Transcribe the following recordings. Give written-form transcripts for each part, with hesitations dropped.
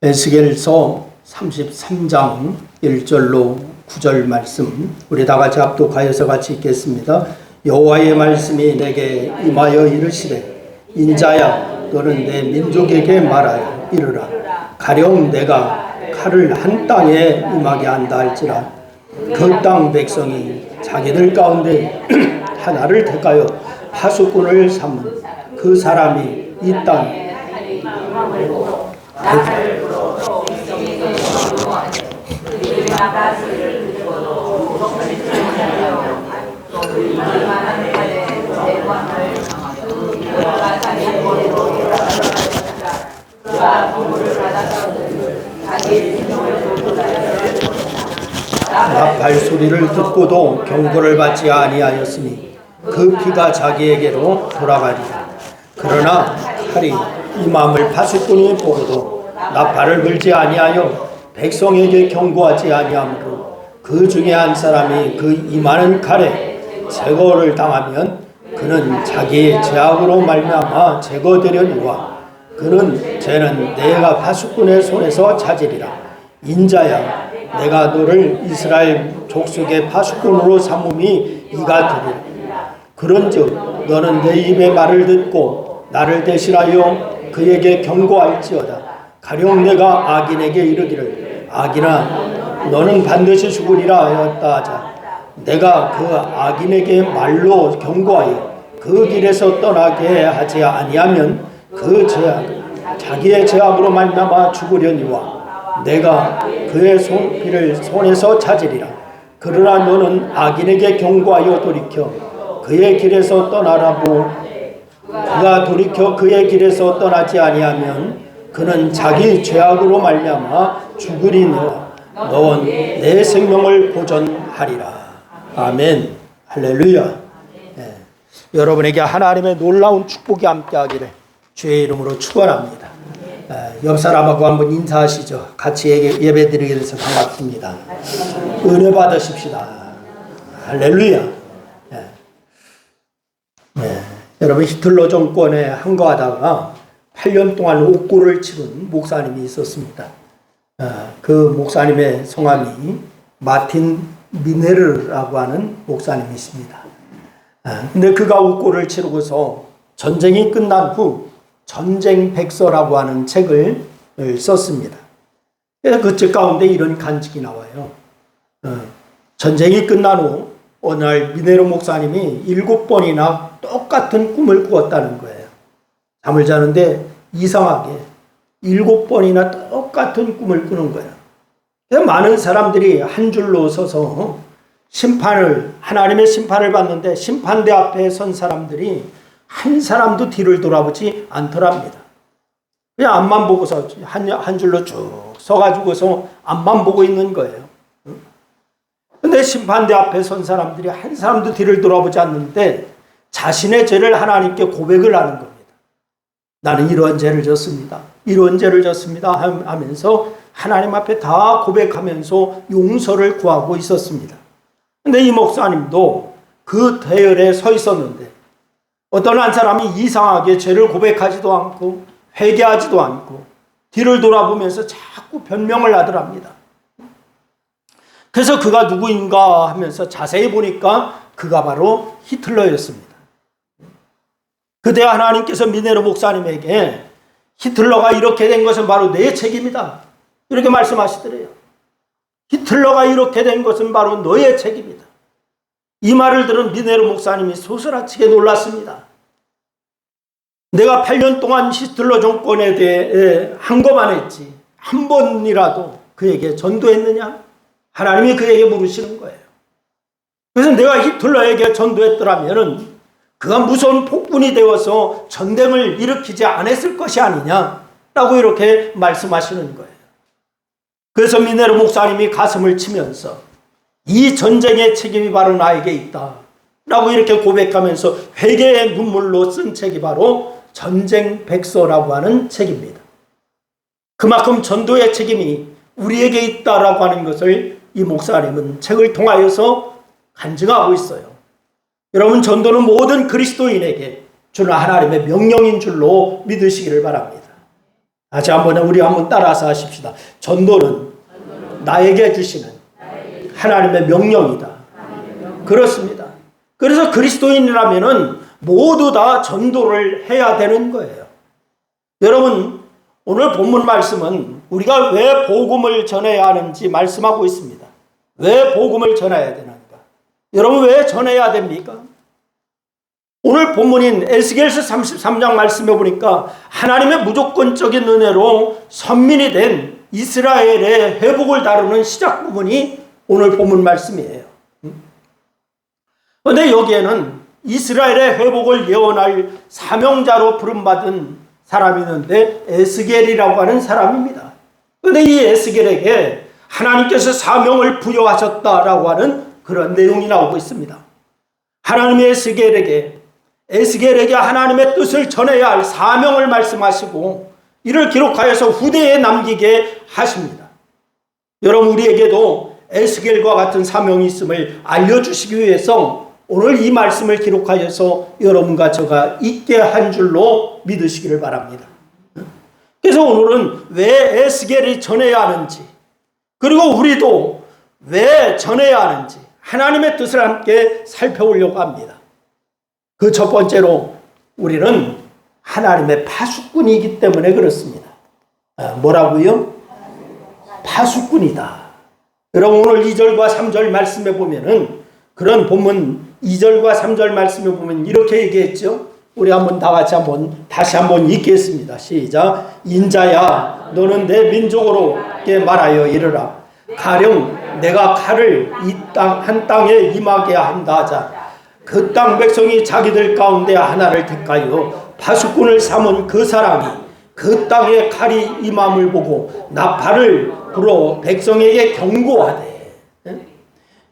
에스겔서 33장 1절로 9절 말씀 우리 다 같이 합독하여서 같이 읽겠습니다. 여호와의 말씀이 내게 임하여 이르시되 인자야 너는 내 민족에게 말하여 이르라. 가령 내가 칼을 한 땅에 임하게 한다 할지라 그 땅 백성이 자기들 가운데 하나를 택하여 파수꾼을 삼은 그 사람이 이 땅에 발소리를 듣고도 경고를 받지 아니하였으니 그 피가 자기에게로 돌아가리라. 그러나 칼이 이 마음을 파수꾼이 보고도 나팔을 불지 아니하여 백성에게 경고하지 아니하므로 그 중에 한 사람이 그 임하는 칼에 제거를 당하면 그는 자기의 죄악으로 말미암아 제거되려니와 그는 죄는 내가 파수꾼의 손에서 찾으리라. 인자야 내가 너를 이스라엘 족속의 파수꾼으로 삼음이 이가 되리라. 그런즉 너는 내 입의 말을 듣고 나를 대신하여 그에게 경고할지어다. 가령 내가 악인에게 이르기를 악인아 너는 반드시 죽으리라 하였다 하자 내가 그 악인에게 말로 경고하여 그 길에서 떠나게 하지 아니하면 그 죄악 자기의 죄악으로 말미암아 죽으려니와 내가 그의 피를 손에서 찾으리라. 그러나 너는 악인에게 경고하여 돌이켜 그의 길에서 떠나라고 그가 돌이켜 그의 길에서 떠나지 아니하면 그는 자기 죄악으로 말미암아 죽으리니와 너는 내 생명을 보존하리라. 아멘. 할렐루야. 여러분에게 하나님의 놀라운 축복이 함께하기를 주의 이름으로 축원합니다. 옆 사람하고 한번 인사하시죠. 같이 예배드리게 돼서 반갑습니다. 은혜 받으십시다. 할렐루야. 여러분 히틀러 정권에 항거하다가 8년 동안 옥고를 치른 목사님이 있었습니다. 그 목사님의 성함이 마틴 미네르라고 하는 목사님이십니다. 근데 그가 옥고를 치르고서 전쟁이 끝난 후 전쟁 백서라고 하는 책을 썼습니다. 그래서 그 책 가운데 이런 간직이 나와요. 전쟁이 끝난 후 어느 날 미네르 목사님이 7번이나 똑같은 꿈을 꾸었다는 거예요. 잠을 자는데 이상하게 7번이나 똑같은 꿈을 꾸는 거예요. 그래서 많은 사람들이 한 줄로 서서 하나님의 심판을 받는데 심판대 앞에 선 사람들이 한 사람도 뒤를 돌아보지 않더랍니다. 그냥 앞만 보고서 한 줄로 쭉 서가지고서 앞만 보고 있는 거예요. 근데 심판대 앞에 선 사람들이 한 사람도 뒤를 돌아보지 않는데 자신의 죄를 하나님께 고백을 하는 겁니다. 나는 이런 죄를 졌습니다. 이런 죄를 졌습니다 하면서 하나님 앞에 다 고백하면서 용서를 구하고 있었습니다. 근데 이 목사님도 그 대열에 서 있었는데 어떤 한 사람이 이상하게 죄를 고백하지도 않고 회개하지도 않고 뒤를 돌아보면서 자꾸 변명을 하더랍니다. 그래서 그가 누구인가 하면서 자세히 보니까 그가 바로 히틀러였습니다. 그때 하나님께서 미네르 목사님에게 히틀러가 이렇게 된 것은 바로 내 책임이다. 이렇게 말씀하시더래요. 히틀러가 이렇게 된 것은 바로 너의 책임이다. 이 말을 들은 미네르 목사님이 소스라치게 놀랐습니다. 내가 8년 동안 히틀러 정권에 대해 항거만 했지 한 번이라도 그에게 전도했느냐? 하나님이 그에게 물으시는 거예요. 그래서 내가 히틀러에게 전도했더라면 그가 무서운 폭군이 되어서 전쟁을 일으키지 않았을 것이 아니냐라고 이렇게 말씀하시는 거예요. 그래서 미네르 목사님이 가슴을 치면서 이 전쟁의 책임이 바로 나에게 있다 라고 이렇게 고백하면서 회개의 눈물로 쓴 책이 바로 전쟁 백서라고 하는 책입니다. 그만큼 전도의 책임이 우리에게 있다라고 하는 것을 이 목사님은 책을 통하여서 간증하고 있어요. 여러분, 전도는 모든 그리스도인에게 주는 하나님의 명령인 줄로 믿으시기를 바랍니다. 다시 한번 우리 한번 따라서 하십시다. 전도는 나에게 주시는 하나님의 명령이다. 그렇습니다. 그래서 그리스도인이라면은 모두 다 전도를 해야 되는 거예요. 여러분, 오늘 본문 말씀은 우리가 왜 복음을 전해야 하는지 말씀하고 있습니다. 왜 복음을 전해야 되는가? 여러분, 왜 전해야 됩니까? 오늘 본문인 에스겔서 33장 말씀해 보니까 하나님의 무조건적인 은혜로 선민이 된 이스라엘의 회복을 다루는 시작 부분이 오늘 본문 말씀이에요. 그런데 여기에는 이스라엘의 회복을 예언할 사명자로 부름받은 사람이 있는데 에스겔이라고 하는 사람입니다. 그런데 이 에스겔에게 하나님께서 사명을 부여하셨다라고 하는 그런 내용이 나오고 있습니다. 하나님이 에스겔에게 하나님의 뜻을 전해야 할 사명을 말씀하시고 이를 기록하여서 후대에 남기게 하십니다. 여러분, 우리에게도 에스겔과 같은 사명이 있음을 알려주시기 위해서 오늘 이 말씀을 기록하여서 여러분과 저가 있게 한 줄로 믿으시기를 바랍니다. 그래서 오늘은 왜 에스겔이 전해야 하는지, 그리고 우리도 왜 전해야 하는지 하나님의 뜻을 함께 살펴보려고 합니다. 그 첫 번째로 우리는 하나님의 파수꾼이기 때문에 그렇습니다. 뭐라고요? 파수꾼이다. 여러분, 오늘 2절과 3절 말씀에 보면은 그런 본문 2절과 3절 말씀에 보면 이렇게 얘기했죠. 우리 한번 다 같이 다시 한번 읽겠습니다. 시작. 인자야, 너는 내 민족으로 말하여 이르라. 가령 내가 칼을 이 한 땅에 임하게 한다 하자. 그 땅 백성이 자기들 가운데 하나를 택하여 파수꾼을 삼은 그 사람이 그 땅에 칼이 임함을 보고 나팔을 불어 백성에게 경고하되.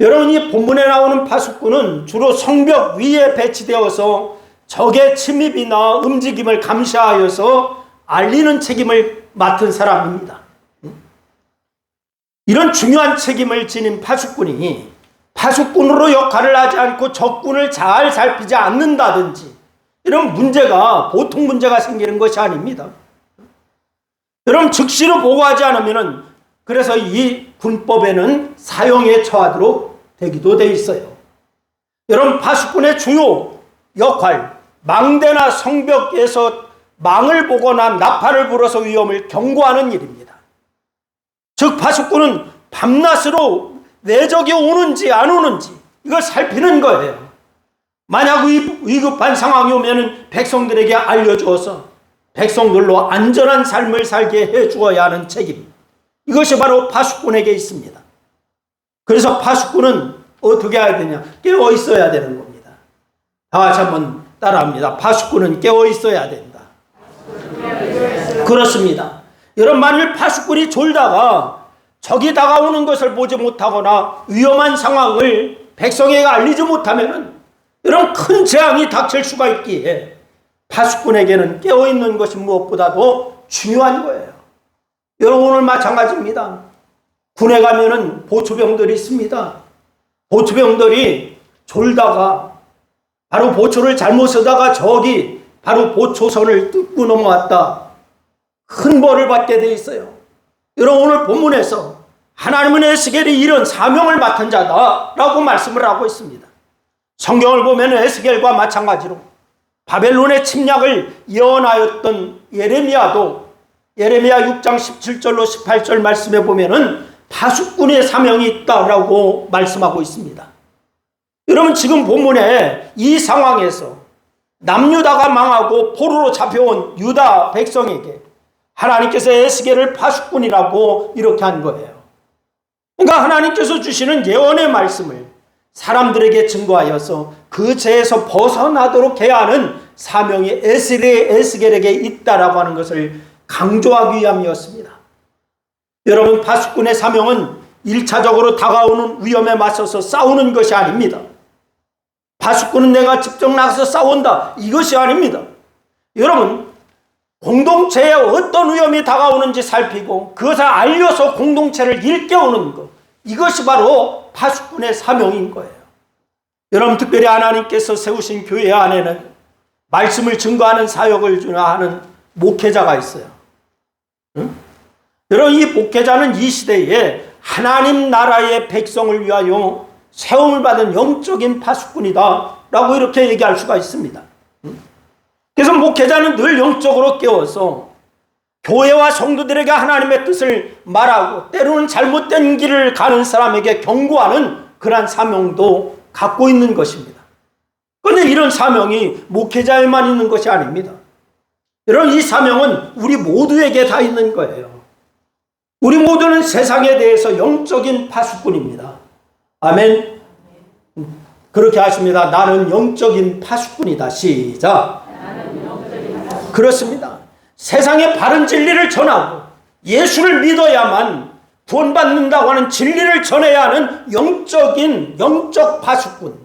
여러분, 이 본문에 나오는 파수꾼은 주로 성벽 위에 배치되어서 적의 침입이나 움직임을 감시하여서 알리는 책임을 맡은 사람입니다. 이런 중요한 책임을 지닌 파수꾼이 파수꾼으로 역할을 하지 않고 적군을 잘 살피지 않는다든지 이런 문제가 보통 문제가 생기는 것이 아닙니다. 여러분, 즉시로 보고하지 않으면 그래서 이 군법에는 사형에 처하도록 되기도 돼 있어요. 여러분, 파수꾼의 주요 역할, 망대나 성벽에서 망을 보거나 나팔을 불어서 위험을 경고하는 일입니다. 즉, 파수꾼은 밤낮으로 내적이 오는지 안 오는지 이걸 살피는 거예요. 만약 위급한 상황이 오면 백성들에게 알려주어서 백성들로 안전한 삶을 살게 해주어야 하는 책임, 이것이 바로 파수꾼에게 있습니다. 그래서 파수꾼은 어떻게 해야 되냐? 깨어 있어야 되는 겁니다. 다 같이 한번 따라합니다. 파수꾼은 깨어 있어야 된다. 그렇습니다. 여러분, 만일 파수꾼이 졸다가 적이 다가오는 것을 보지 못하거나 위험한 상황을 백성에게 알리지 못하면 이런 큰 재앙이 닥칠 수가 있기에 파수꾼에게는 깨어있는 것이 무엇보다도 중요한 거예요. 여러분, 오늘 마찬가지입니다. 군에 가면은 보초병들이 있습니다. 보초병들이 졸다가 바로 보초를 잘못 쓰다가 적이 바로 보초선을 뚫고 넘어왔다. 큰 벌을 받게 돼 있어요. 여러분, 오늘 본문에서 하나님은 에스겔이 이런 사명을 맡은 자다라고 말씀을 하고 있습니다. 성경을 보면 에스겔과 마찬가지로 바벨론의 침략을 예언하였던 예레미야도 예레미야 6장 17절로 18절 말씀에 보면은 파수꾼의 사명이 있다라고 말씀하고 있습니다. 여러분, 지금 본문에 이 상황에서 남유다가 망하고 포로로 잡혀온 유다 백성에게 하나님께서 에스겔을 파수꾼이라고 이렇게 한 거예요. 그러니까 하나님께서 주시는 예언의 말씀을 사람들에게 증거하여서 그 죄에서 벗어나도록 해야 하는 사명이 에스겔에게 있다라고 하는 것을 강조하기 위함이었습니다. 여러분, 파수꾼의 사명은 1차적으로 다가오는 위험에 맞서서 싸우는 것이 아닙니다. 파수꾼은 내가 직접 나가서 싸운다, 이것이 아닙니다. 여러분, 공동체에 어떤 위험이 다가오는지 살피고 그것을 알려서 공동체를 일깨우는 것, 이것이 바로 파수꾼의 사명인 거예요. 여러분, 특별히 하나님께서 세우신 교회 안에는 말씀을 증거하는 사역을 하는 목회자가 있어요. 여러분, 이 목회자는 이 시대에 하나님 나라의 백성을 위하여 세움을 받은 영적인 파수꾼이다 라고 이렇게 얘기할 수가 있습니다. 그래서 목회자는 늘 영적으로 깨워서 교회와 성도들에게 하나님의 뜻을 말하고 때로는 잘못된 길을 가는 사람에게 경고하는 그러한 사명도 갖고 있는 것입니다. 그런데 이런 사명이 목회자에만 있는 것이 아닙니다. 여러분, 이 사명은 우리 모두에게 다 있는 거예요. 우리 모두는 세상에 대해서 영적인 파수꾼입니다. 아멘. 그렇게 하십니다. 나는 영적인 파수꾼이다. 시작. 그렇습니다. 세상에 바른 진리를 전하고 예수를 믿어야만 구원받는다고 하는 진리를 전해야 하는 영적 파수꾼,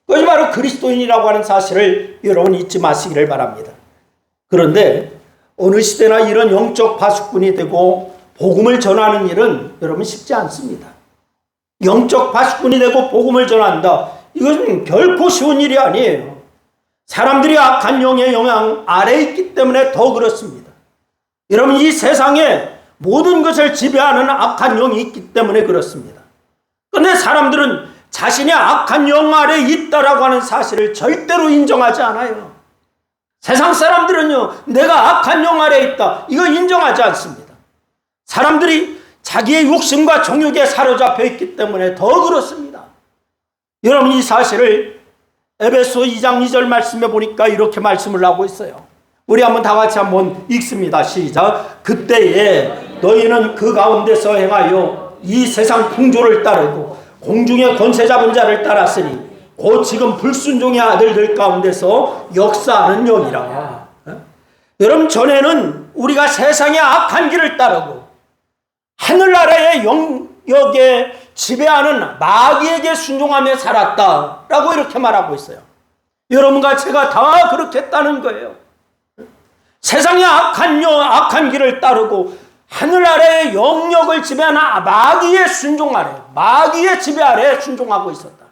그것이 바로 그리스도인이라고 하는 사실을 여러분 잊지 마시기를 바랍니다. 그런데 어느 시대나 이런 영적 파수꾼이 되고 복음을 전하는 일은 여러분 쉽지 않습니다. 영적 파수꾼이 되고 복음을 전한다, 이것은 결코 쉬운 일이 아니에요. 사람들이 악한 영의 영향 아래에 있기 때문에 더 그렇습니다. 여러분, 이 세상에 모든 것을 지배하는 악한 영이 있기 때문에 그렇습니다. 그런데 사람들은 자신이 악한 영 아래에 있다라고 하는 사실을 절대로 인정하지 않아요. 세상 사람들은요, 내가 악한 영 아래에 있다, 이거 인정하지 않습니다. 사람들이 자기의 욕심과 정욕에 사로잡혀 있기 때문에 더 그렇습니다. 여러분, 이 사실을 에베소 2장 2절 말씀에 보니까 이렇게 말씀을 하고 있어요. 우리 한번 다 같이 한번 읽습니다. 시작. 그때에 너희는 그 가운데서 행하여 이 세상 풍조를 따르고 공중의 권세 잡은 자를 따랐으니 곧 지금 불순종의 아들들 가운데서 역사하는 영이라. 여러분, 전에는 우리가 세상의 악한 길을 따르고 하늘 아래의 영역에 지배하는 마귀에게 순종하며 살았다라고 이렇게 말하고 있어요. 여러분과 제가 다 그렇게 했다는 거예요. 세상의 악한 길을 따르고 하늘 아래의 영역을 지배하는 마귀의 순종 아래, 마귀의 지배 아래 순종하고 있었다.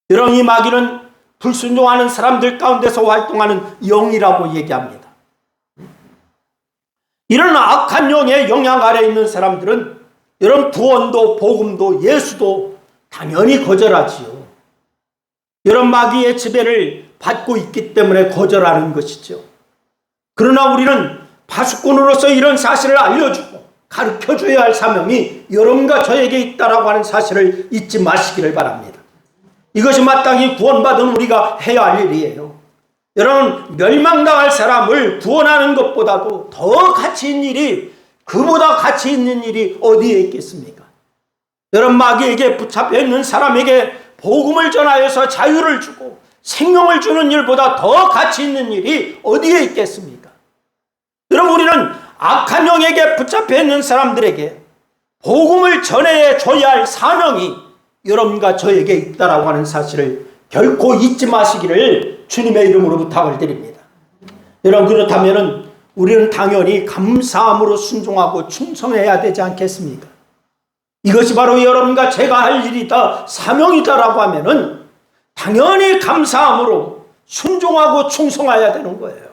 여러분, 이 마귀는 불순종하는 사람들 가운데서 활동하는 영이라고 얘기합니다. 이런 악한 영의 영향 아래 있는 사람들은 여러분, 구원도 복음도 예수도 당연히 거절하지요. 여러분, 마귀의 지배를 받고 있기 때문에 거절하는 것이죠. 그러나 우리는 파수꾼으로서 이런 사실을 알려주고 가르쳐줘야 할 사명이 여러분과 저에게 있다라고 하는 사실을 잊지 마시기를 바랍니다. 이것이 마땅히 구원받은 우리가 해야 할 일이에요. 여러분, 멸망당할 사람을 구원하는 것보다도 더 가치 있는 일이, 그보다 가치 있는 일이 어디에 있겠습니까? 여러분, 마귀에게 붙잡혀 있는 사람에게 복음을 전하여서 자유를 주고 생명을 주는 일보다 더 가치 있는 일이 어디에 있겠습니까? 여러분, 우리는 악한 영에게 붙잡혀 있는 사람들에게 복음을 전해줘야 할 사명이 여러분과 저에게 있다라고 하는 사실을 결코 잊지 마시기를 주님의 이름으로 부탁을 드립니다. 여러분, 그렇다면 우리는 당연히 감사함으로 순종하고 충성해야 되지 않겠습니까? 이것이 바로 여러분과 제가 할 일이다, 사명이다라고 하면은 당연히 감사함으로 순종하고 충성해야 되는 거예요.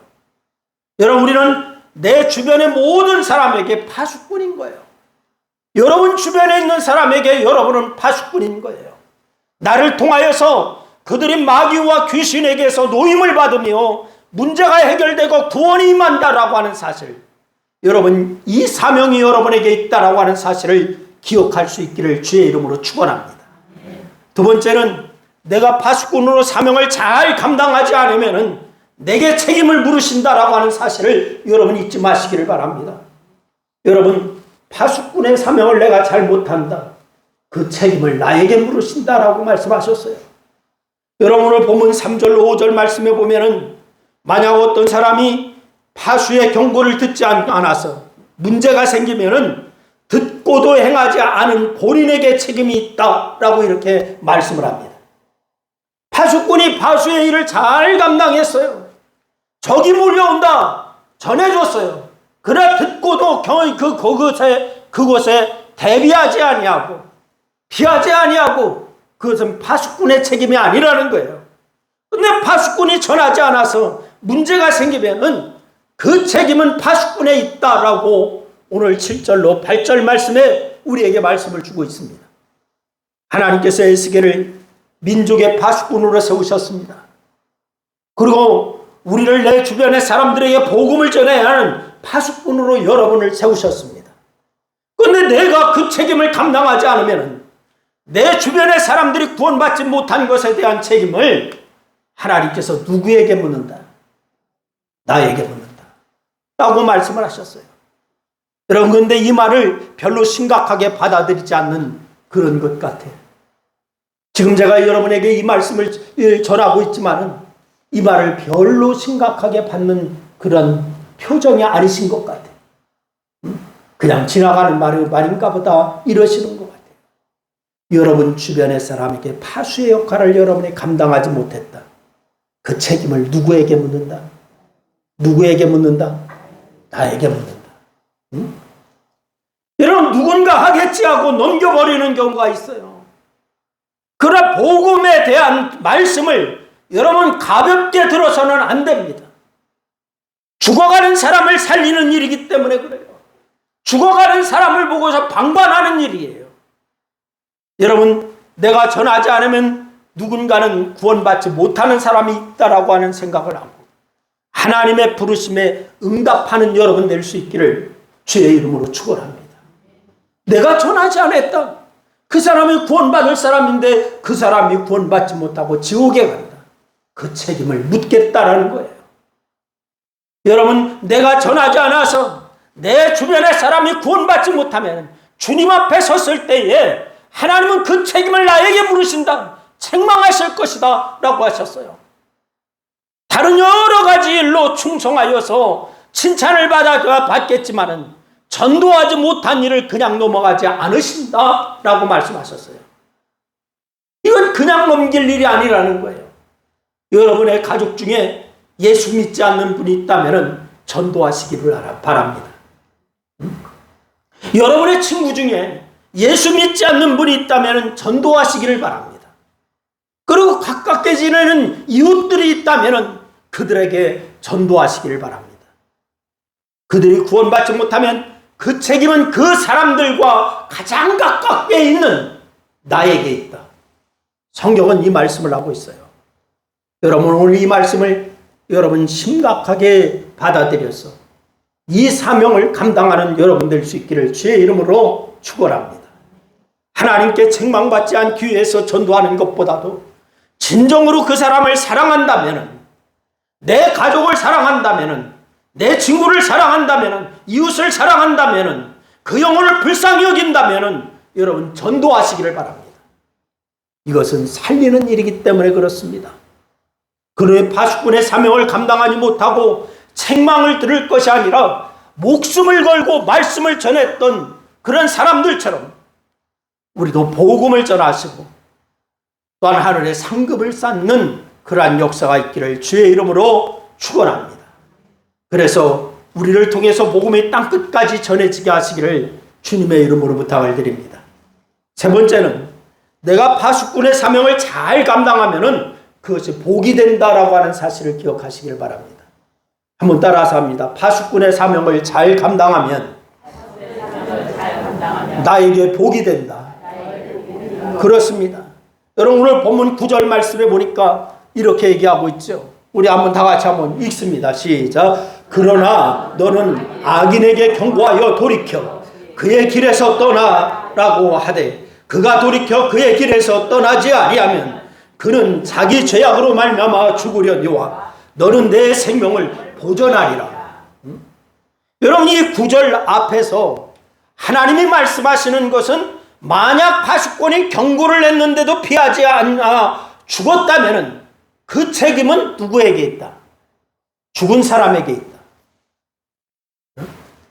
여러분, 우리는 내 주변의 모든 사람에게 파수꾼인 거예요. 여러분 주변에 있는 사람에게 여러분은 파수꾼인 거예요. 나를 통하여서 그들이 마귀와 귀신에게서 노임을 받으며 문제가 해결되고 구원이 임한다라고 하는 사실, 여러분, 이 사명이 여러분에게 있다라고 하는 사실을 기억할 수 있기를 주의 이름으로 축원합니다. 두 번째는 내가 파수꾼으로 사명을 잘 감당하지 않으면은 내게 책임을 물으신다라고 하는 사실을 여러분 잊지 마시기를 바랍니다. 여러분, 파수꾼의 사명을 내가 잘 못한다, 그 책임을 나에게 물으신다라고 말씀하셨어요. 여러분, 오늘 본문 3절 5절 말씀에 보면은 만약 어떤 사람이 파수의 경고를 듣지 않아서 문제가 생기면은 듣고도 행하지 않은 본인에게 책임이 있다라고 이렇게 말씀을 합니다. 파수꾼이 파수의 일을 잘 감당했어요. 적이 몰려온다 전해줬어요. 그러나 듣고도 그곳에 대비하지 아니하고 피하지 아니하고, 그것은 파수꾼의 책임이 아니라는 거예요. 근데 파수꾼이 전하지 않아서 문제가 생기면은 그 책임은 파수꾼에 있다라고 오늘 7절로 8절 말씀에 우리에게 말씀을 주고 있습니다. 하나님께서 에스겔을 민족의 파수꾼으로 세우셨습니다. 그리고 우리를 내 주변의 사람들에게 복음을 전해야 하는 파수꾼으로 여러분을 세우셨습니다. 그런데 내가 그 책임을 감당하지 않으면 내 주변의 사람들이 구원받지 못한 것에 대한 책임을 하나님께서 누구에게 묻는다? 나에게 묻는다 라고 말씀을 하셨어요. 여러분, 그런데 이 말을 별로 심각하게 받아들이지 않는 그런 것 같아요. 지금 제가 여러분에게 이 말씀을 전하고 있지만은 이 말을 별로 심각하게 받는 그런 표정이 아니신 것 같아요. 그냥 지나가는 말인가 보다 이러시는 것 같아요. 여러분 주변의 사람에게 파수의 역할을 여러분이 감당하지 못했다. 그 책임을 누구에게 묻는다? 누구에게 묻는다? 나에게 묻는다. 여러분, 누군가 하겠지 하고 넘겨버리는 경우가 있어요. 그러나 복음에 대한 말씀을 여러분 가볍게 들어서는 안 됩니다. 죽어가는 사람을 살리는 일이기 때문에 그래요. 죽어가는 사람을 보고서 방관하는 일이에요. 여러분, 내가 전하지 않으면 누군가는 구원받지 못하는 사람이 있다라고 하는 생각을 하고 하나님의 부르심에 응답하는 여러분 될 수 있기를 주의 이름으로 축원합니다. 내가 전하지 않았다. 그 사람이 구원받을 사람인데 그 사람이 구원받지 못하고 지옥에 간다. 그 책임을 묻겠다라는 거예요. 여러분, 내가 전하지 않아서 내 주변의 사람이 구원받지 못하면 주님 앞에 섰을 때에 하나님은 그 책임을 나에게 물으신다. 책망하실 것이다 라고 하셨어요. 다른 여러 가지 일로 충성하여서 칭찬을 받겠지만은 전도하지 못한 일을 그냥 넘어가지 않으신다 라고 말씀하셨어요. 이건 그냥 넘길 일이 아니라는 거예요. 여러분의 가족 중에 예수 믿지 않는 분이 있다면 전도하시기를 바랍니다. 여러분의 친구 중에 예수 믿지 않는 분이 있다면 전도하시기를 바랍니다. 그리고 가깝게 지내는 이웃들이 있다면 그들에게 전도하시기를 바랍니다. 그들이 구원받지 못하면 그 책임은 그 사람들과 가장 가깝게 있는 나에게 있다. 성경은 이 말씀을 하고 있어요. 여러분, 오늘 이 말씀을 여러분 심각하게 받아들여서 이 사명을 감당하는 여러분 될 수 있기를 주의 이름으로 축원합니다. 하나님께 책망받지 않기 위해서 전도하는 것보다도 진정으로 그 사람을 사랑한다면, 내 가족을 사랑한다면, 내 친구를 사랑한다면, 이웃을 사랑한다면, 그 영혼을 불쌍히 여긴다면 여러분 전도하시기를 바랍니다. 이것은 살리는 일이기 때문에 그렇습니다. 그의 파수꾼의 사명을 감당하지 못하고 책망을 들을 것이 아니라 목숨을 걸고 말씀을 전했던 그런 사람들처럼 우리도 복음을 전하시고 또한 하늘에 상급을 쌓는 그러한 역사가 있기를 주의 이름으로 축원합니다. 그래서 우리를 통해서 복음이 땅끝까지 전해지게 하시기를 주님의 이름으로 부탁을 드립니다. 세 번째는 내가 파수꾼의 사명을 잘 감당하면은 그것이 복이 된다라고 하는 사실을 기억하시길 바랍니다. 한번 따라서 합니다. 파수꾼의 사명을 잘 감당하면 나에게 복이 된다. 그렇습니다. 여러분, 오늘 본문 9절 말씀에 보니까 이렇게 얘기하고 있죠. 우리 한번 다 같이 한번 읽습니다. 시작. 그러나 너는 악인에게 경고하여 돌이켜 그의 길에서 떠나라고 하되 그가 돌이켜 그의 길에서 떠나지 아니하면 그는 자기 죄악으로 말미암아 죽으려니와 너는 내 생명을 보존하리라. 여러분, 이 9절 앞에서 하나님이 말씀하시는 것은 만약 파수꾼이 경고를 했는데도 피하지 않아 죽었다면 그 책임은 누구에게 있다? 죽은 사람에게 있다.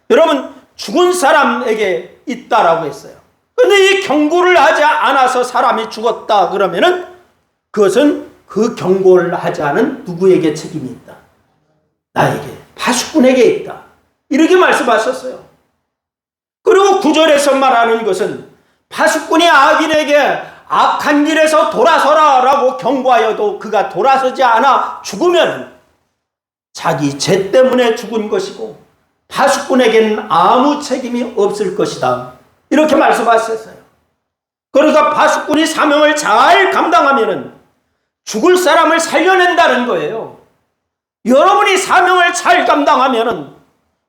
여러분, 죽은 사람에게 있다라고 했어요. 그런데 이 경고를 하지 않아서 사람이 죽었다 그러면은 그것은 그 경고를 하지 않은 누구에게 책임이 있다? 나에게, 파수꾼에게 있다. 이렇게 말씀하셨어요. 그리고 9절에서 말하는 것은 파수꾼이 악인에게 악한 길에서 돌아서라 라고 경고하여도 그가 돌아서지 않아 죽으면 자기 죄 때문에 죽은 것이고 파수꾼에게는 아무 책임이 없을 것이다. 이렇게 말씀하셨어요. 그러니까 파수꾼이 사명을 잘 감당하면은 죽을 사람을 살려낸다는 거예요. 여러분이 사명을 잘 감당하면은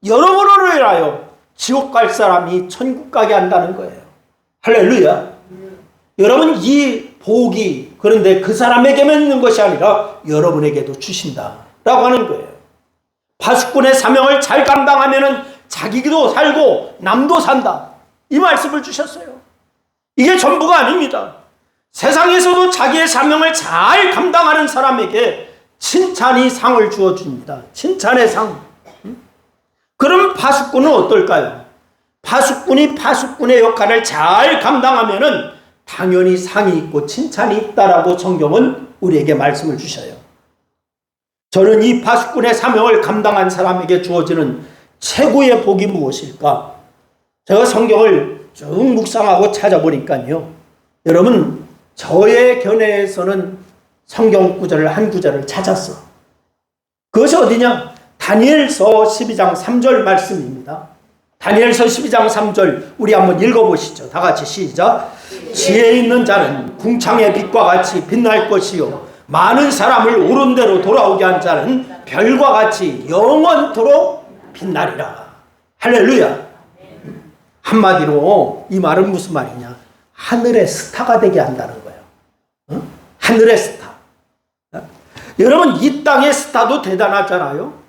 여러분으로 인하여 지옥 갈 사람이 천국 가게 한다는 거예요. 할렐루야. 여러분, 이 복이 그런데 그 사람에게만 있는 것이 아니라 여러분에게도 주신다라고 하는 거예요. 파수꾼의 사명을 잘 감당하면은 자기도 살고 남도 산다. 이 말씀을 주셨어요. 이게 전부가 아닙니다. 세상에서도 자기의 사명을 잘 감당하는 사람에게 칭찬이 상을 주어줍니다. 칭찬의 상. 그럼 파수꾼은 어떨까요? 파수꾼이 파수꾼의 역할을 잘 감당하면은 당연히 상이 있고 칭찬이 있다라고 성경은 우리에게 말씀을 주셔요. 저는 이 파수꾼의 사명을 감당한 사람에게 주어지는 최고의 복이 무엇일까? 제가 성경을 쭉 묵상하고 찾아보니까요. 여러분, 저의 견해에서는 성경 구절을 한 구절을 찾았어. 그것이 어디냐? 다니엘서 12장 3절 말씀입니다. 다니엘서 12장 3절 우리 한번 읽어보시죠. 다 같이 시작. 지혜 있는 자는 궁창의 빛과 같이 빛날 것이요 많은 사람을 옳은 대로 돌아오게 한 자는 별과 같이 영원토록 빛나리라. 할렐루야. 한마디로 이 말은 무슨 말이냐? 하늘의 스타가 되게 한다는 거예요. 하늘의 스타. 여러분, 이 땅의 스타도 대단하잖아요.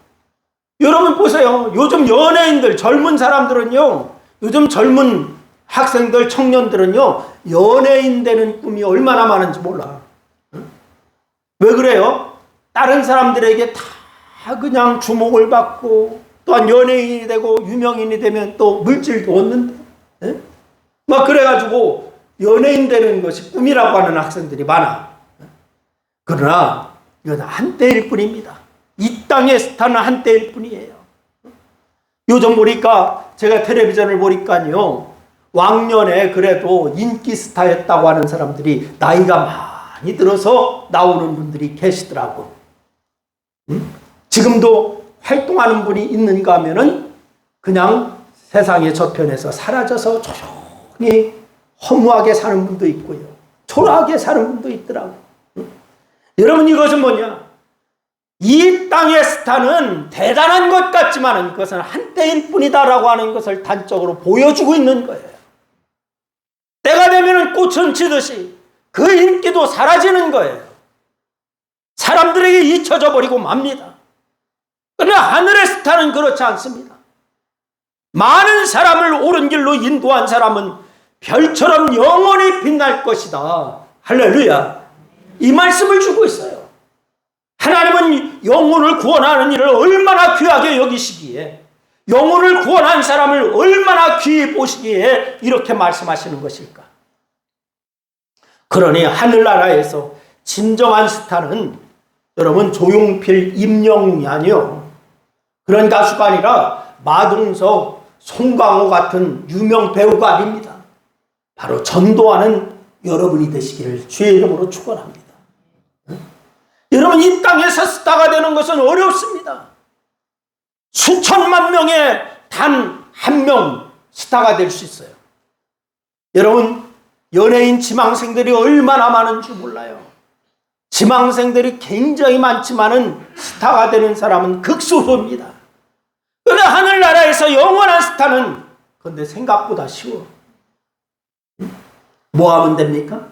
여러분 보세요. 요즘 연예인들, 젊은 사람들은요, 요즘 젊은 학생들, 청년들은요, 연예인 되는 꿈이 얼마나 많은지 몰라. 왜 그래요? 다른 사람들에게 다 그냥 주목을 받고 또한 연예인이 되고 유명인이 되면 또 물질도 얻는데, 막 그래가지고 연예인 되는 것이 꿈이라고 하는 학생들이 많아. 그러나 이건 한때일 뿐입니다. 이 땅의 스타는 한때일 뿐이에요. 요즘 보니까 제가 텔레비전을 보니까요, 왕년에 그래도 인기 스타였다고 하는 사람들이 나이가 많이 들어서 나오는 분들이 계시더라고. 지금도 활동하는 분이 있는가 하면은 그냥 세상의 저편에서 사라져서 조용히 허무하게 사는 분도 있고요, 초라하게 사는 분도 있더라고. 여러분, 이것은 뭐냐? 이 땅의 스타는 대단한 것 같지만 그것은 한때일 뿐이다라고 하는 것을 단적으로 보여주고 있는 거예요. 때가 되면 꽃은 지듯이 그 인기도 사라지는 거예요. 사람들에게 잊혀져 버리고 맙니다. 그러나 하늘의 스타는 그렇지 않습니다. 많은 사람을 옳은 길로 인도한 사람은 별처럼 영원히 빛날 것이다. 할렐루야. 이 말씀을 주고 있어요. 하나님은 영혼을 구원하는 일을 얼마나 귀하게 여기시기에, 영혼을 구원한 사람을 얼마나 귀히 보시기에 이렇게 말씀하시는 것일까? 그러니 하늘나라에서 진정한 스타는 여러분 조용필, 임영웅이 아니요, 그런 가수가 아니라 마동석, 송강호 같은 유명 배우가 아닙니다. 바로 전도하는 여러분이 되시기를 주의 이름으로 축원합니다. 여러분, 이 땅에서 스타가 되는 것은 어렵습니다. 수천만 명의 단 한 명 스타가 될 수 있어요. 여러분, 연예인 지망생들이 얼마나 많은지 몰라요. 지망생들이 굉장히 많지만은 스타가 되는 사람은 극소수입니다. 그런데 하늘나라에서 영원한 스타는 근데 생각보다 쉬워. 뭐 하면 됩니까?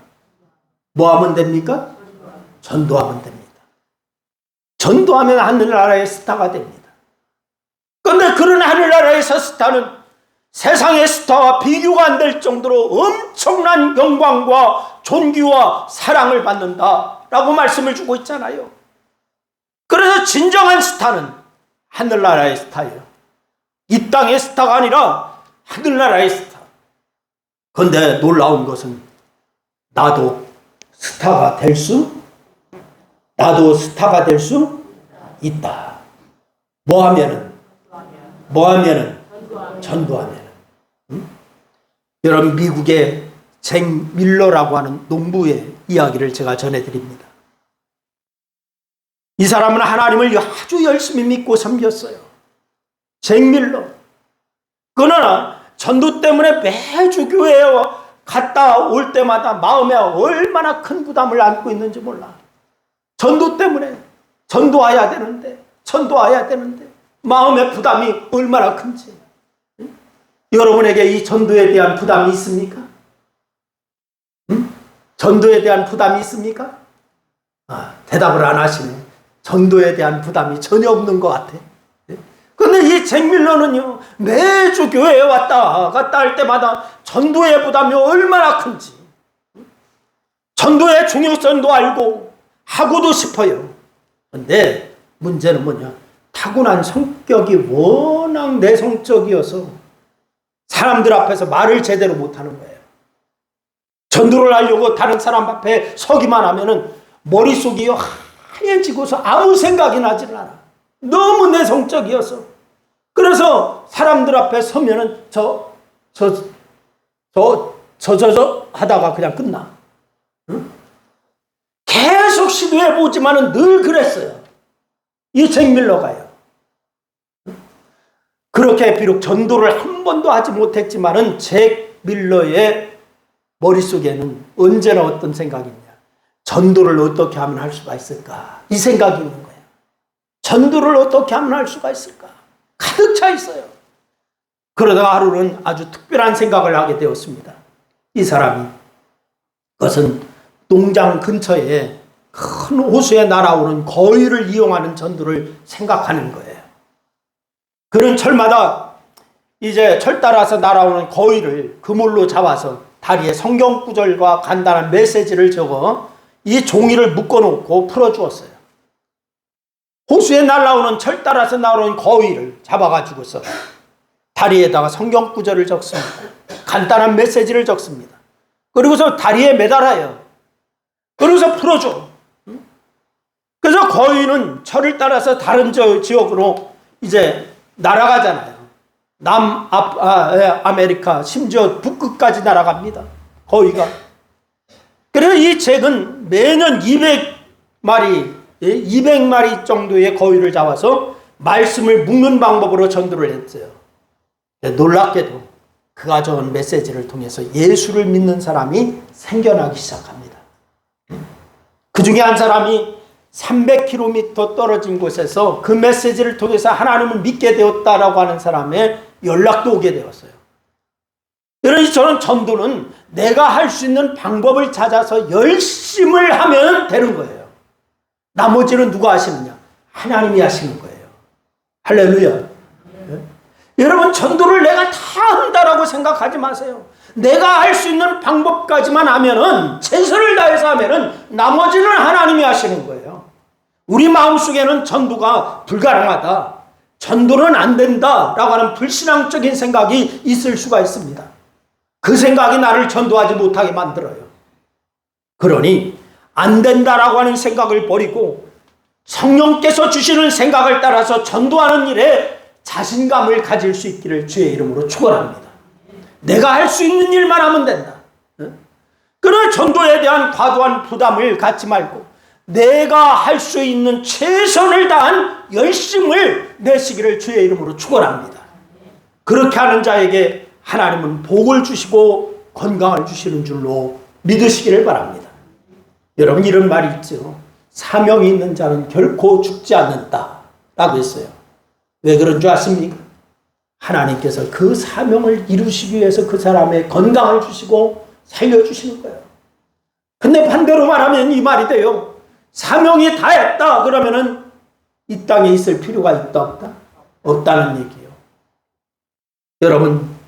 뭐 하면 됩니까? 전도하면 됩니다. 전도하면 하늘나라의 스타가 됩니다. 그런데 그런 하늘나라에서 스타는 세상의 스타와 비교가 안 될 정도로 엄청난 영광과 존귀와 사랑을 받는다라고 말씀을 주고 있잖아요. 그래서 진정한 스타는 하늘나라의 스타예요. 이 땅의 스타가 아니라 하늘나라의 스타. 그런데 놀라운 것은 나도 스타가 될 수 있다. 뭐 하면은? 전도하면은. 여러분, 미국의 잭 밀러라고 하는 농부의 이야기를 제가 전해드립니다. 이 사람은 하나님을 아주 열심히 믿고 섬겼어요. 잭 밀러. 그러나 전도 때문에 매주 교회에 갔다 올 때마다 마음에 얼마나 큰 부담을 안고 있는지 몰라. 전도 때문에 전도해야 되는데 마음의 부담이 얼마나 큰지. 여러분에게 이 전도에 대한 부담이 있습니까? 전도에 대한 부담이 있습니까? 대답을 안 하시네. 전도에 대한 부담이 전혀 없는 것 같아. 근데 이 잭 밀러는요, 매주 교회에 왔다 갔다 할 때마다 전도의 부담이 얼마나 큰지, 전도의 중요성도 알고 하고도 싶어요. 근데 문제는 뭐냐? 타고난 성격이 워낙 내성적이어서 사람들 앞에서 말을 제대로 못하는 거예요. 전도를 하려고 다른 사람 앞에 서기만 하면은 머릿속이 하얘지고서 아무 생각이 나질 않아. 너무 내성적이어서. 그래서 사람들 앞에 서면은 저 하다가 그냥 끝나. 응? 계속 시도해보지만은 늘 그랬어요. 이 잭 밀러가요. 그렇게 비록 전도를 한 번도 하지 못했지만은 잭 밀러의 머릿속에는 언제나 어떤 생각이 있냐. 전도를 어떻게 하면 할 수가 있을까? 이 생각이 있는 거예요. 전도를 어떻게 하면 할 수가 있을까? 가득 차 있어요. 그러다가 하루는 아주 특별한 생각을 하게 되었습니다. 이 사람이, 그것은 농장 근처에 큰 호수에 날아오는 거위를 이용하는 전도를 생각하는 거예요. 그는 철마다 이제 철 따라서 날아오는 거위를 그물로 잡아서 다리에 성경 구절과 간단한 메시지를 적어 이 종이를 묶어놓고 풀어주었어요. 호수에 날아오는 철 따라서 나오는 거위를 잡아가지고서 다리에다가 성경 구절을 적습니다. 간단한 메시지를 적습니다. 그리고서 다리에 매달아요. 그러고서 풀어줘. 그래서 거위는 철을 따라서 다른 지역으로 이제 날아가잖아요. 아메리카, 심지어 북극까지 날아갑니다. 거위가. 그래서 이 잭은 매년 200마리 정도의 거위를 잡아서 말씀을 묶는 방법으로 전도를 했어요. 놀랍게도 그가 적은 메시지를 통해서 예수를 믿는 사람이 생겨나기 시작합니다. 그 중에 한 사람이 300km 떨어진 곳에서 그 메시지를 통해서 하나님을 믿게 되었다라고 하는 사람의 연락도 오게 되었어요. 그래서 저는 전도는 내가 할 수 있는 방법을 찾아서 열심을 하면 되는 거예요. 나머지는 누가 하시느냐? 하나님이 하시는 거예요. 할렐루야. 네? 여러분, 전도를 내가 다 한다라고 생각하지 마세요. 내가 할 수 있는 방법까지만 하면은, 최선을 다해서 하면은 나머지는 하나님이 하시는 거예요. 우리 마음속에는 전도가 불가능하다, 전도는 안 된다라고 하는 불신앙적인 생각이 있을 수가 있습니다. 그 생각이 나를 전도하지 못하게 만들어요. 그러니 안 된다라고 하는 생각을 버리고 성령께서 주시는 생각을 따라서 전도하는 일에 자신감을 가질 수 있기를 주의 이름으로 축원합니다. 내가 할 수 있는 일만 하면 된다. 그러나 전도에 대한 과도한 부담을 갖지 말고 내가 할 수 있는 최선을 다한 열심을 내시기를 주의 이름으로 축원합니다. 그렇게 하는 자에게 하나님은 복을 주시고 건강을 주시는 줄로 믿으시기를 바랍니다. 여러분, 이런 말이 있죠. 사명이 있는 자는 결코 죽지 않는다 라고 했어요. 왜 그런 줄 아십니까? 하나님께서 그 사명을 이루시기 위해서 그 사람의 건강을 주시고 살려주시는 거예요. 근데 반대로 말하면 이 말이 돼요. 사명이 다 했다 그러면은 이 땅에 있을 필요가 있다 없다? 없다는 얘기예요. 여러분,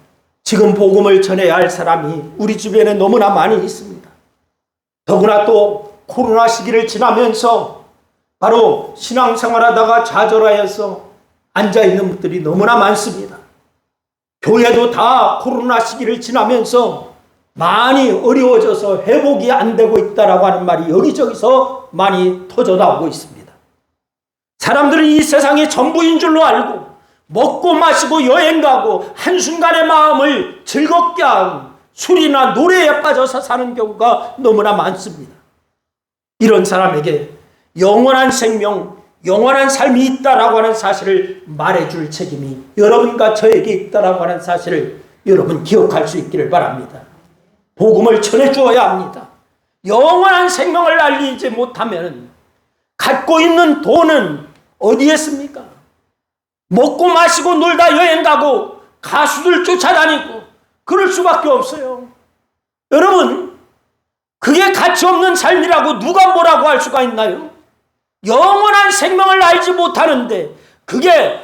지금 복음을 전해야 할 사람이 우리 주변에 너무나 많이 있습니다. 더구나 또 코로나 시기를 지나면서 바로 신앙생활하다가 좌절하여서 앉아있는 분들이 너무나 많습니다. 교회도 다 코로나 시기를 지나면서 많이 어려워져서 회복이 안 되고 있다라고 하는 말이 여기저기서 많이 터져 나오고 있습니다. 사람들은 이 세상이 전부인 줄로 알고 먹고 마시고 여행 가고 한순간의 마음을 즐겁게 하는 술이나 노래에 빠져서 사는 경우가 너무나 많습니다. 이런 사람에게 영원한 생명, 영원한 삶이 있다라고 하는 사실을 말해줄 책임이 여러분과 저에게 있다라고 하는 사실을 여러분 기억할 수 있기를 바랍니다. 복음을 전해주어야 합니다. 영원한 생명을 알리지 못하면 갖고 있는 돈은 어디에 씁니까? 먹고 마시고 놀다 여행 가고 가수들 쫓아다니고 그럴 수밖에 없어요. 여러분, 그게 가치 없는 삶이라고 누가 뭐라고 할 수가 있나요? 영원한 생명을 알지 못하는데 그게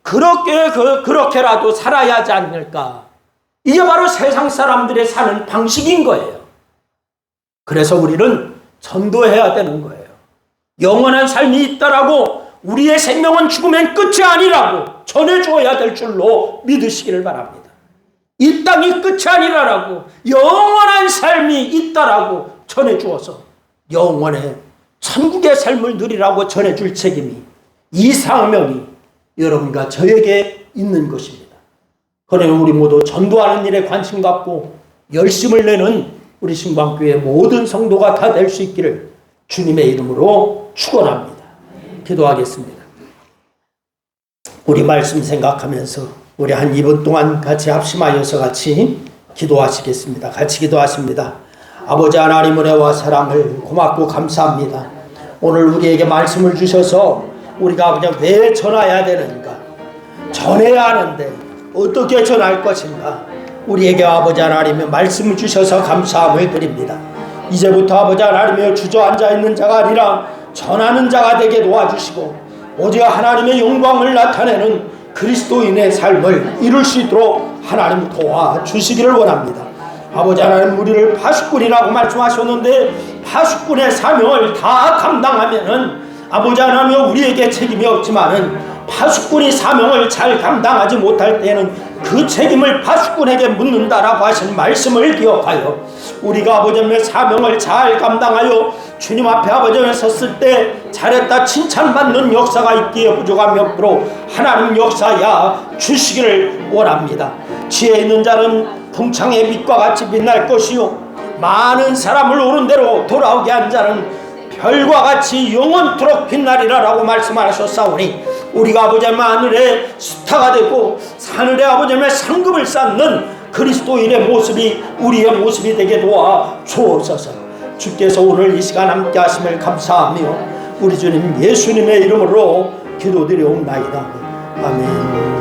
그렇게라도 살아야 하지 않을까? 이게 바로 세상 사람들의 사는 방식인 거예요. 그래서 우리는 전도해야 되는 거예요. 영원한 삶이 있다라고 우리의 생명은 죽으면 끝이 아니라고 전해주어야 될 줄로 믿으시기를 바랍니다. 이 땅이 끝이 아니라라고 영원한 삶이 있다라고 전해주어서 영원의 천국의 삶을 누리라고 전해줄 책임이, 이 사명이 여러분과 저에게 있는 것입니다. 그러면 우리 모두 전도하는 일에 관심 갖고 열심을 내는 우리 신방교회 모든 성도가 다 될 수 있기를 주님의 이름으로 축원합니다. 기도하겠습니다. 우리 말씀 생각하면서 우리 한 2분 동안 같이 합심하여서 같이 기도하시겠습니다. 같이 기도하십니다. 아버지 하나님 은혜와 사랑을 고맙고 감사합니다. 오늘 우리에게 말씀을 주셔서 우리가 아버지 왜 전해야 되는가, 전해야 하는데 어떻게 전할 것인가, 우리에게 아버지 하나님의 말씀을 주셔서 감사함을 드립니다. 이제부터 아버지 하나님의 주저앉아 있는 자가 아니라 전하는 자가 되게 도와주시고 오직 하나님의 영광을 나타내는 그리스도인의 삶을 이룰 수 있도록 하나님 도와주시기를 원합니다. 아버지 하나님, 우리를 파수꾼이라고 말씀하셨는데 파수꾼의 사명을 다 감당하면은 아버지 하나님 우리에게 책임이 없지만은 파수꾼이 사명을 잘 감당하지 못할 때는 그 책임을 파수꾼에게 묻는다라고 하신 말씀을 기억하여 우리가 아버지 하나님의 사명을 잘 감당하여 주님 앞에 아버지 하나님 섰을 때 잘했다 칭찬받는 역사가 있기에 부족함이 없도록 하나님 역사야 주시기를 원합니다. 지혜 있는 자는 풍창의 빛과 같이 빛날 것이요 많은 사람을 옳은 대로 돌아오게 한 자는 별과 같이 영원토록 빛나리라라고 말씀하셨사오니 우리가 아버지 하나님 하늘의 스타가 되고 하늘의 아버지 하나님의 상급을 쌓는 그리스도인의 모습이 우리의 모습이 되게 도와 주옵소서. 주께서 오늘 이 시간 함께 하심을 감사하며 우리 주님 예수님의 이름으로 기도드리옵나이다. 아멘.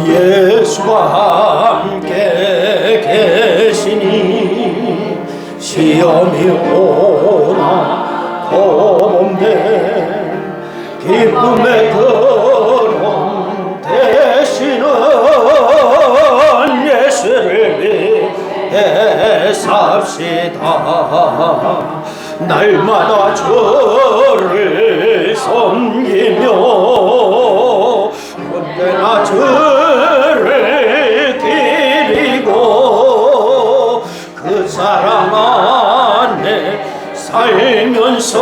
예수와 함께 계시니 시험이 오나 더없네 기쁨의 그런 되시는 예수를 위해 삽시다. 날마다 주를 섬기며 언제나 주를 기리고 그 사랑 안에 살면서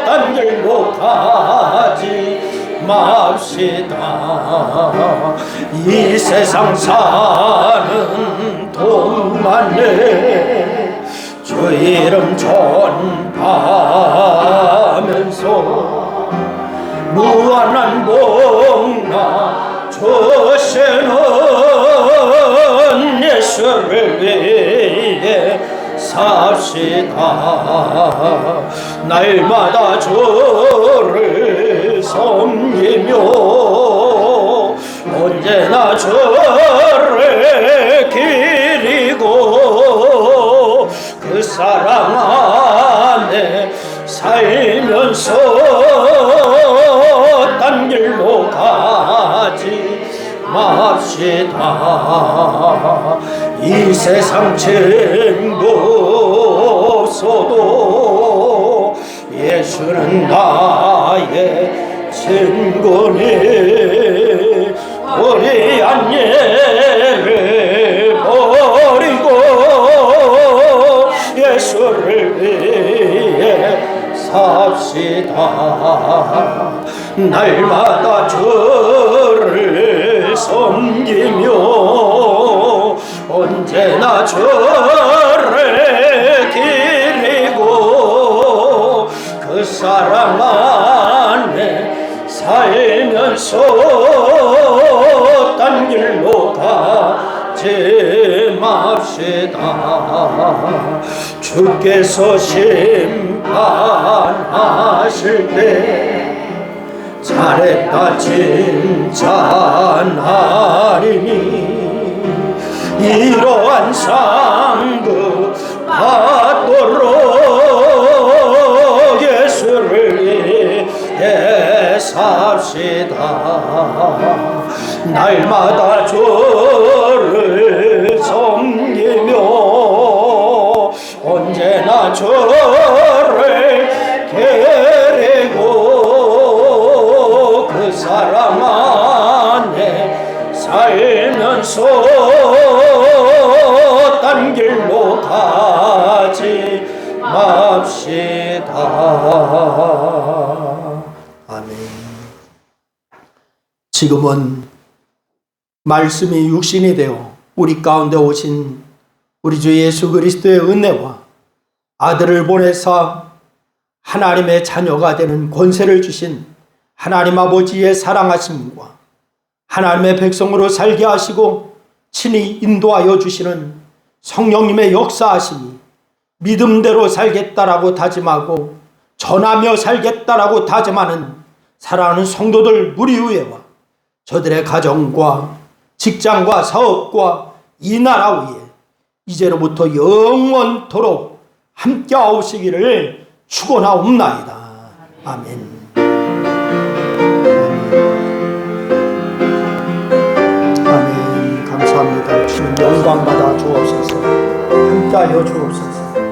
딴 길로 가지 맙시다. 이 세상 사는 동안에 주 이름 전하면서 무한한 복나 주시는 예수를 위해 삽시다. 날마다 주를 섬기며 언제나 주를 기리고 그 사랑 안에 살면서 딴 길로 가지 맙시다. 이 세상 전부 없어도 예수는 나의 친구니 우리 안예를 버리고 삽시다. 날마다 주를 섬기며 언제나 주를 기리고 그 사랑 안에 살면서 딴 길로 가지 맙시다. 주께서 심판하실 때 잘했다 칭찬하리니 이러한 상급 받도록 예수를 위해 삽시다. 날마다 주를 섬기며 언제나 주를 기리고 그 사랑 안에 살면서 딴 길로 가지 맙시다. 아멘. 지금은 말씀이 육신이 되어 우리 가운데 오신 우리 주 예수 그리스도의 은혜와 아들을 보내사 하나님의 자녀가 되는 권세를 주신 하나님 아버지의 사랑하심과 하나님의 백성으로 살게 하시고 친히 인도하여 주시는 성령님의 역사하심이 믿음대로 살겠다라고 다짐하고 전하며 살겠다라고 다짐하는 사랑하는 성도들 무리위에와 저들의 가정과 직장과 사업과 이 나라 위에 이제로부터 영원토록 함께하시기를 축원하옵나이다. 아멘. 아멘. 감사합니다. 주님 영광받아 주옵소서. 함께하여 주옵소서.